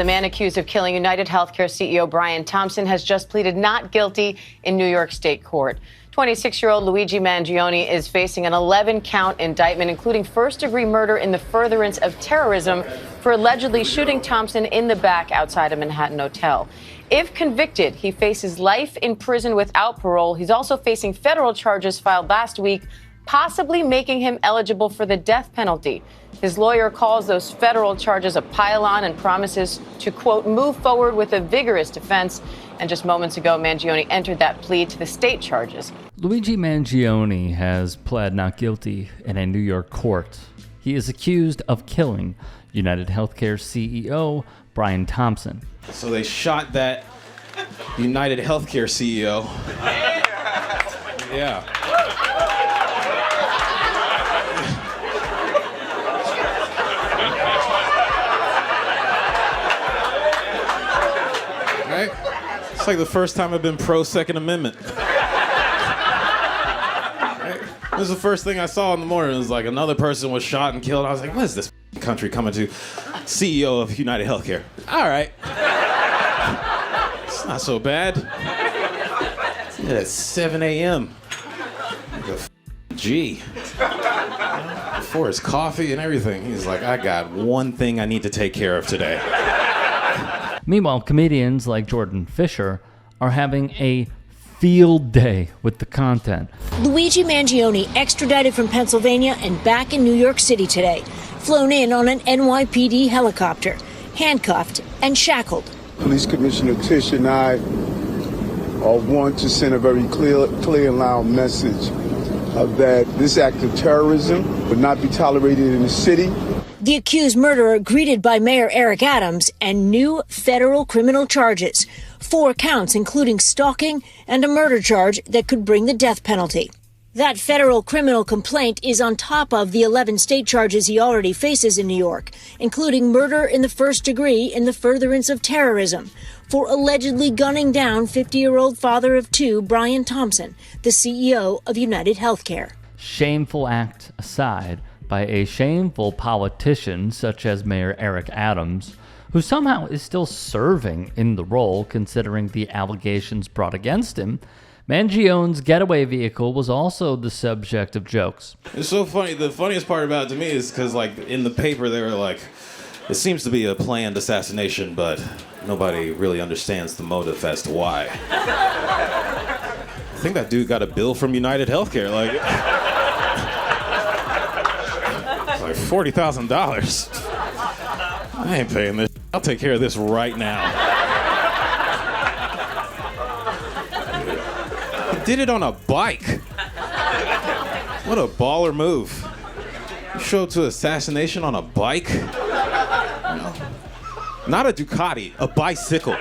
The man accused of killing United Healthcare CEO Brian Thompson has just pleaded not guilty in New York State court. 26-year-old Luigi Magione is facing an 11-count indictment, including first-degree murder in the furtherance of terrorism for allegedly shooting Thompson in the back outside a Manhattan hotel. If convicted, he faces life in prison without parole. He's also facing federal charges filed last week, possibly making him eligible for the death penalty. His lawyer calls those federal charges a pile-on and promises to, quote, move forward with a vigorous defense. And just moments ago, Magione entered that plea to the state charges. Luigi Magione has pled not guilty in a New York court. He is accused of killing United Healthcare CEO Brian Thompson. So they shot that United Healthcare CEO. Yeah. Right? It's like the first time I've been pro Second Amendment. Right? This was the first thing I saw in the morning. It was like another person was shot and killed. I was like, what is this country coming to? CEO of United Healthcare. All right. It's not so bad. Yeah, it's 7 a.m. Like a G. Before his coffee and everything, he's like, I got one thing I need to take care of today. Meanwhile, comedians like Jourdain Fisher are having a field day with the content. Luigi Magione extradited from Pennsylvania and back in New York City today, flown in on an NYPD helicopter, handcuffed and shackled. Police Commissioner Tish and I want to send a very clear and loud message that this act of terrorism would not be tolerated in the city. The accused murderer greeted by Mayor Eric Adams and new federal criminal charges, 4 counts including stalking and a murder charge that could bring the death penalty. That federal criminal complaint is on top of the 11 state charges he already faces in New York, including murder in the first degree in the furtherance of terrorism, for allegedly gunning down 50-year-old father of 2 Brian Thompson, the CEO of United Healthcare. Shameful act aside, by a shameful politician such as Mayor Eric Adams, who somehow is still serving in the role considering the allegations brought against him, Mangione's getaway vehicle was also the subject of jokes. It's so funny. The funniest part about it to me is because, like, in the paper they were like, it seems to be a planned assassination, but nobody really understands the motive as to why. I think that dude got a bill from United Healthcare, like, it's like $40,000. I ain't paying this. I'll take care of this right now. He did it on a bike. What a baller move. You show up to assassination on a bike? No. Not a Ducati, a bicycle.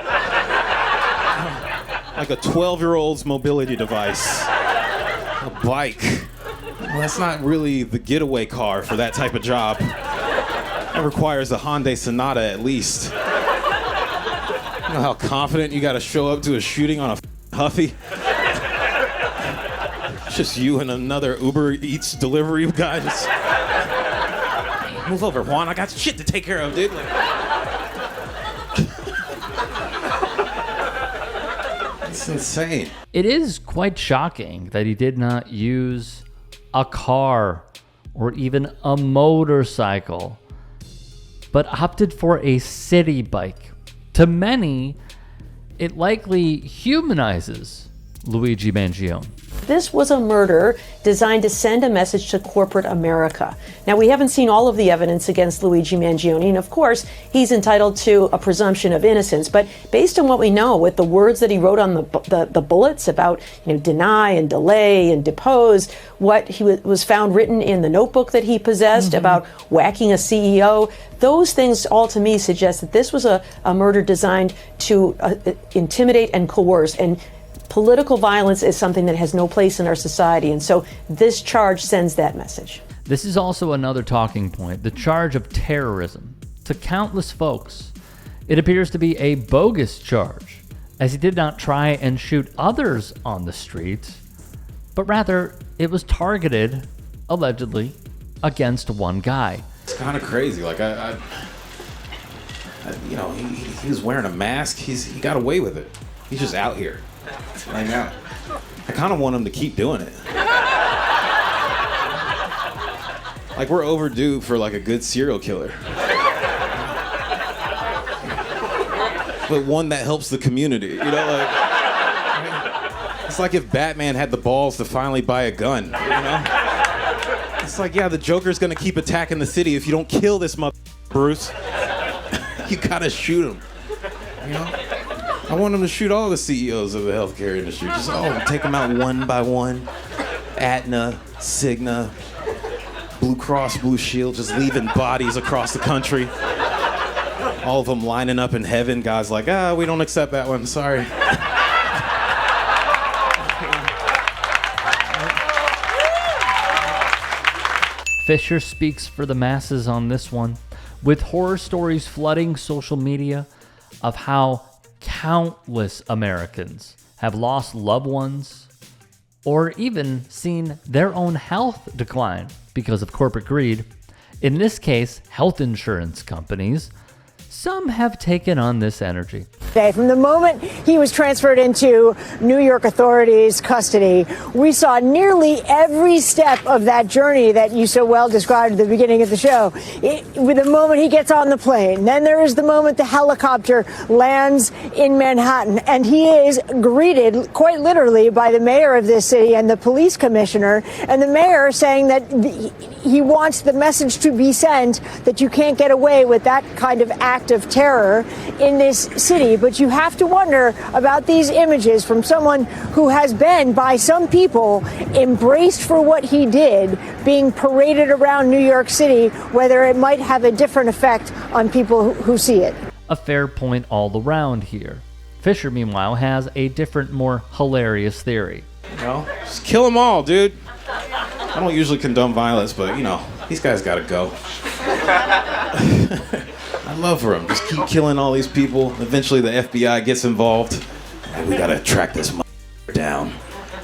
Like a 12-year-old's mobility device. A bike. Well, that's not really the getaway car for that type of job. That requires a Hyundai Sonata at least. You know how confident you gotta show up to a shooting on a Huffy? It's just you and another Uber Eats delivery guy. Just... Move over, Juan. I got shit to take care of, dude. It's insane. It is quite shocking that he did not use a car or even a motorcycle, but opted for a city bike. To many, it likely humanizes Luigi Magione. This was a murder designed to send a message to corporate America. Now, we haven't seen all of the evidence against Luigi Magione, and of course, he's entitled to a presumption of innocence. But based on what we know, with the words that he wrote on the bullets about, deny and delay and depose, what he was found written in the notebook that he possessed about whacking a CEO, those things all to me suggest that this was a murder designed to intimidate and coerce. And political violence is something that has no place in our society, and so this charge sends that message. This is also another talking point, the charge of terrorism. To countless folks, it appears to be a bogus charge, as he did not try and shoot others on the street, but rather it was targeted, allegedly, against one guy. It's kind of crazy. Like, He was wearing a mask. He got away with it. He's just out here right now. I kind of want him to keep doing it. Like, we're overdue for like a good serial killer. But one that helps the community, it's like if Batman had the balls to finally buy a gun, It's like, yeah, the Joker's gonna keep attacking the city. If you don't kill this Bruce, you gotta shoot him, I want him to shoot all the CEOs of the healthcare industry. Just take them out one by one. Aetna, Cigna, Blue Cross Blue Shield, just leaving bodies across the country. All of them lining up in heaven. God's like, we don't accept that one, sorry. Fisher speaks for the masses on this one, with horror stories flooding social media of how countless Americans have lost loved ones or even seen their own health decline because of corporate greed. In this case, health insurance companies. Some have taken on this energy. From the moment he was transferred into New York authorities' custody, we saw nearly every step of that journey that you so well described at the beginning of the show. With the moment he gets on the plane, then there is the moment the helicopter lands in Manhattan, and he is greeted quite literally by the mayor of this city and the police commissioner, and the mayor saying that he wants the message to be sent that you can't get away with that kind of act of terror in this city. But you have to wonder about these images from someone who has been, by some people, embraced for what he did, being paraded around New York City, whether it might have a different effect on people who see it. A fair point all around here. Fisher, meanwhile, has a different, more hilarious theory. Just kill them all, dude. I don't usually condone violence, but, these guys gotta go. I love for him. Just keep killing all these people. Eventually the FBI gets involved. And we gotta track this down.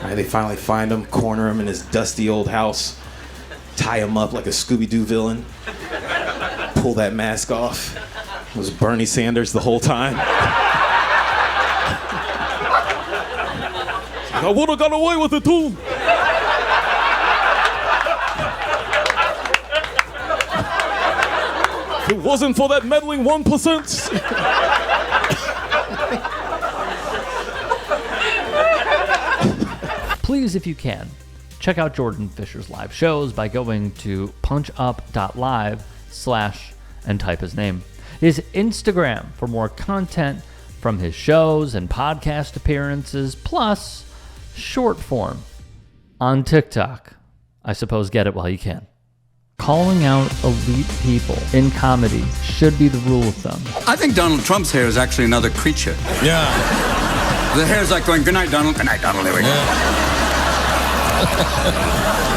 They finally find him, corner him in his dusty old house, tie him up like a Scooby-Doo villain, pull that mask off. It was Bernie Sanders the whole time. I would've got away with it too. If it wasn't for that meddling 1%. Please, if you can, check out Jourdain Fisher's live shows by going to punchup.live/ and type his name. His Instagram for more content from his shows and podcast appearances, plus short form on TikTok. I suppose get it while you can. Calling out elite people in comedy should be the rule of thumb. I think Donald Trump's hair is actually another creature. Yeah. The hair's like going, good night, Donald. Good night, Donald. There we go.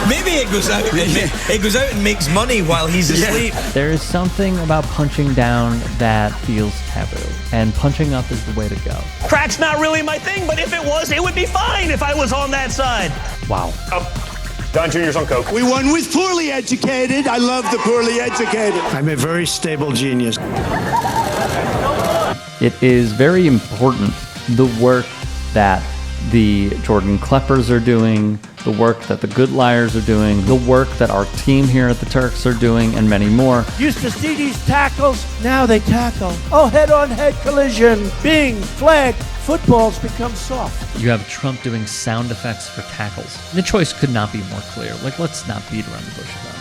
Maybe it goes out. It goes out and makes money while he's asleep. There is something about punching down that feels taboo, and punching up is the way to go. Crack's not really my thing, but if it was, it would be fine if I was on that side. Wow. Don Jr.'s on coke. We won with poorly educated. I love the poorly educated. I'm a very stable genius. It is very important, the work that the Jordan Kleppers are doing, the work that the Good Liars are doing, the work that our team here at the Turks are doing, and many more. Used to see these tackles, now they tackle. Oh, head-on-head collision. Bing, flag, footballs become soft. You have Trump doing sound effects for tackles. The choice could not be more clear. Let's not beat around the bush about it.